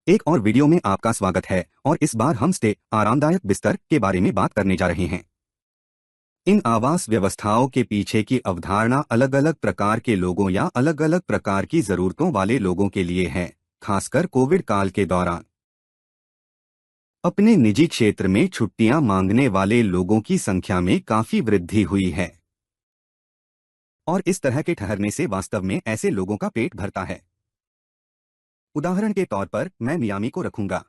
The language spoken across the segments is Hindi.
एक और वीडियो में आपका स्वागत है और इस बार हम स्टे आरामदायक बिस्तर के बारे में बात करने जा रहे हैं। इन आवास व्यवस्थाओं के पीछे की अवधारणा अलग अलग प्रकार के लोगों या अलग अलग प्रकार की जरूरतों वाले लोगों के लिए है, खासकर कोविड काल के दौरान। अपने निजी क्षेत्र में छुट्टियां मांगने वाले लोगों की संख्या में काफी वृद्धि हुई है और इस तरह के ठहरने से वास्तव में ऐसे लोगों का पेट भरता है। उदाहरण के तौर पर मैं मियामी को रखूंगा।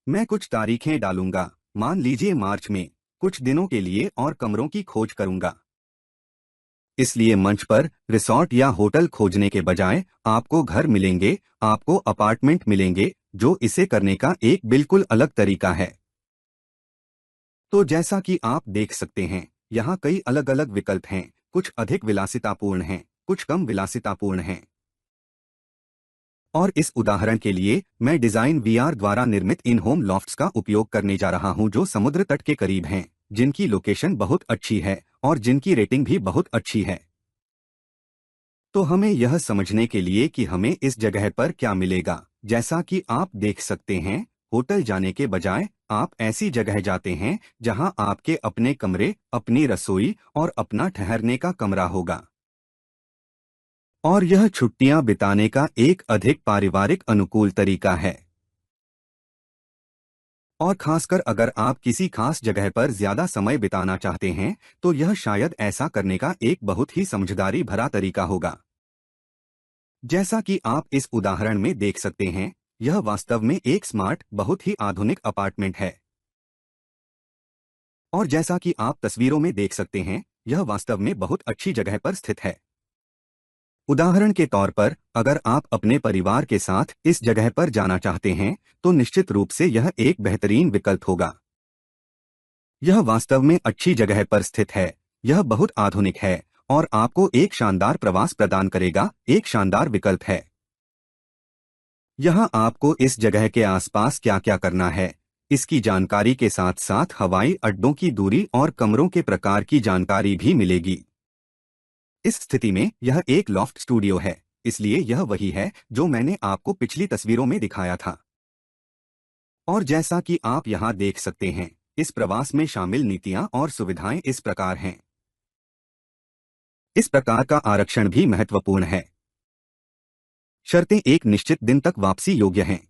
मैं कुछ तारीखें डालूंगा, मान लीजिए मार्च में, कुछ दिनों के लिए और कमरों की खोज करूंगा। इसलिए मंच पर रिसॉर्ट या होटल खोजने के बजाय आपको घर मिलेंगे, आपको अपार्टमेंट मिलेंगे, जो इसे करने का एक बिल्कुल अलग तरीका है। तो जैसा कि आप देख सकते हैं, यहाँ कई अलग अलग विकल्प हैं, कुछ अधिक विलासितापूर्ण हैं, कुछ कम विलासितापूर्ण हैं। और इस उदाहरण के लिए मैं डिजाइन वीआर द्वारा निर्मित इन होम लॉफ्ट्स का उपयोग करने जा रहा हूं जो समुद्र तट के करीब हैं, जिनकी लोकेशन बहुत अच्छी है और जिनकी रेटिंग भी बहुत अच्छी है। तो हमें यह समझने के लिए कि हमें इस जगह पर क्या मिलेगा, जैसा कि आप देख सकते हैं, होटल जाने के बजाय आप ऐसी जगह जाते हैं जहां आपके अपने कमरे, अपनी रसोई और अपना ठहरने का कमरा होगा। और यह छुट्टियां बिताने का एक अधिक पारिवारिक अनुकूल तरीका है। और खासकर अगर आप किसी खास जगह पर ज्यादा समय बिताना चाहते हैं, तो यह शायद ऐसा करने का एक बहुत ही समझदारी भरा तरीका होगा। जैसा कि आप इस उदाहरण में देख सकते हैं, यह वास्तव में एक स्मार्ट, बहुत ही आधुनिक अपार्टमेंट है। और जैसा कि आप तस्वीरों में देख सकते हैं, यह वास्तव में बहुत अच्छी जगह पर स्थित है। उदाहरण के तौर पर, अगर आप अपने परिवार के साथ इस जगह पर जाना चाहते हैं, तो निश्चित रूप से यह एक बेहतरीन विकल्प होगा। यह वास्तव में अच्छी जगह पर स्थित है, यह बहुत आधुनिक है और आपको एक शानदार प्रवास प्रदान करेगा, एक शानदार विकल्प है। यहाँ आपको इस जगह के आसपास क्या क्या करना है, इसकी जानकारी के साथ साथ हवाई अड्डों की दूरी और कमरों के प्रकार की जानकारी भी मिलेगी। इस स्थिति में यह एक लॉफ्ट स्टूडियो है, इसलिए यह वही है जो मैंने आपको पिछली तस्वीरों में दिखाया था। और जैसा कि आप यहाँ देख सकते हैं, इस प्रवास में शामिल नीतियाँ और सुविधाएं इस प्रकार हैं। इस प्रकार का आरक्षण भी महत्वपूर्ण है। शर्तें एक निश्चित दिन तक वापसी योग्य हैं।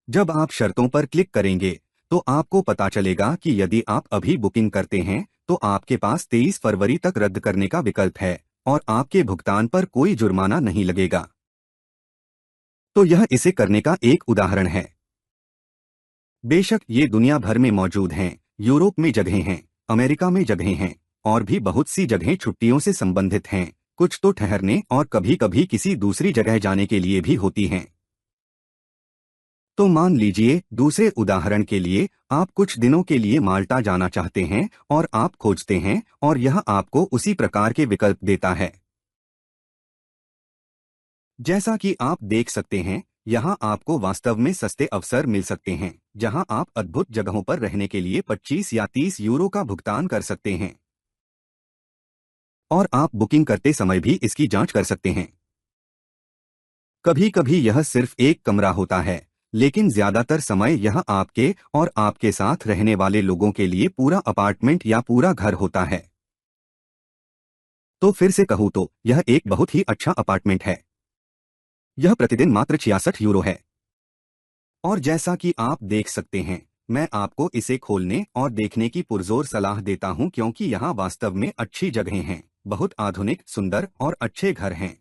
जब आप शर्तों पर क्लिक करेंगे, तो आपको पता चलेगा कि यदि आप अभी बुकिंग करते हैं, तो आपके पास 23 फरवरी तक रद्द करने का विकल्प है और आपके भुगतान पर कोई जुर्माना नहीं लगेगा। तो यह इसे करने का एक उदाहरण है। बेशक ये दुनिया भर में मौजूद हैं, यूरोप में जगहें हैं, अमेरिका में जगहें हैं, और भी बहुत सी जगहें छुट्टियों से संबंधित हैं, कुछ तो ठहरने और कभी कभी किसी दूसरी जगह जाने के लिए भी होती हैं। तो मान लीजिए, दूसरे उदाहरण के लिए, आप कुछ दिनों के लिए माल्टा जाना चाहते हैं और आप खोजते हैं और यह आपको उसी प्रकार के विकल्प देता है। जैसा कि आप देख सकते हैं, यहाँ आपको वास्तव में सस्ते अवसर मिल सकते हैं, जहाँ आप अद्भुत जगहों पर रहने के लिए 25 या 30 यूरो का भुगतान कर सकते हैं। और आप बुकिंग करते समय भी इसकी जांच कर सकते हैं। कभी कभी यह सिर्फ एक कमरा होता है, लेकिन ज्यादातर समय यह आपके और आपके साथ रहने वाले लोगों के लिए पूरा अपार्टमेंट या पूरा घर होता है। तो फिर से कहूँ तो यह एक बहुत ही अच्छा अपार्टमेंट है। यह प्रतिदिन मात्र 66 यूरो है। और जैसा कि आप देख सकते हैं, मैं आपको इसे खोलने और देखने की पुरजोर सलाह देता हूं क्योंकि यहाँ वास्तव में अच्छी जगहें हैं, बहुत आधुनिक, सुंदर और अच्छे घर हैं।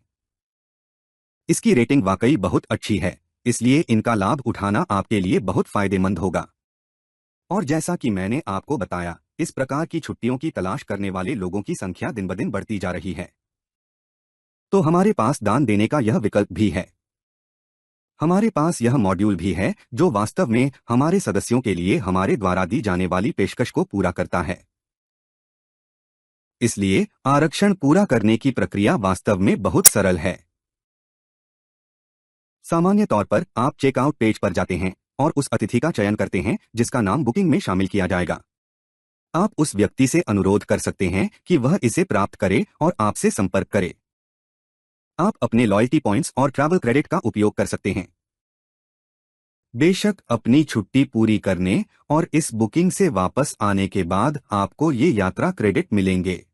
इसकी रेटिंग वाकई बहुत अच्छी है, इसलिए इनका लाभ उठाना आपके लिए बहुत फायदेमंद होगा। और जैसा कि मैंने आपको बताया, इस प्रकार की छुट्टियों की तलाश करने वाले लोगों की संख्या दिन ब दिन बढ़ती जा रही है। तो हमारे पास दान देने का यह विकल्प भी है। हमारे पास यह मॉड्यूल भी है जो वास्तव में हमारे सदस्यों के लिए हमारे द्वारा दी जाने वाली पेशकश को पूरा करता है। इसलिए आरक्षण पूरा करने की प्रक्रिया वास्तव में बहुत सरल है। सामान्य तौर पर आप चेकआउट पेज पर जाते हैं और उस अतिथि का चयन करते हैं जिसका नाम बुकिंग में शामिल किया जाएगा। आप उस व्यक्ति से अनुरोध कर सकते हैं कि वह इसे प्राप्त करे और आपसे संपर्क करे। आप अपने लॉयल्टी पॉइंट्स और ट्रैवल क्रेडिट का उपयोग कर सकते हैं। बेशक अपनी छुट्टी पूरी करने और इस बुकिंग से वापस आने के बाद आपको ये यात्रा क्रेडिट मिलेंगे।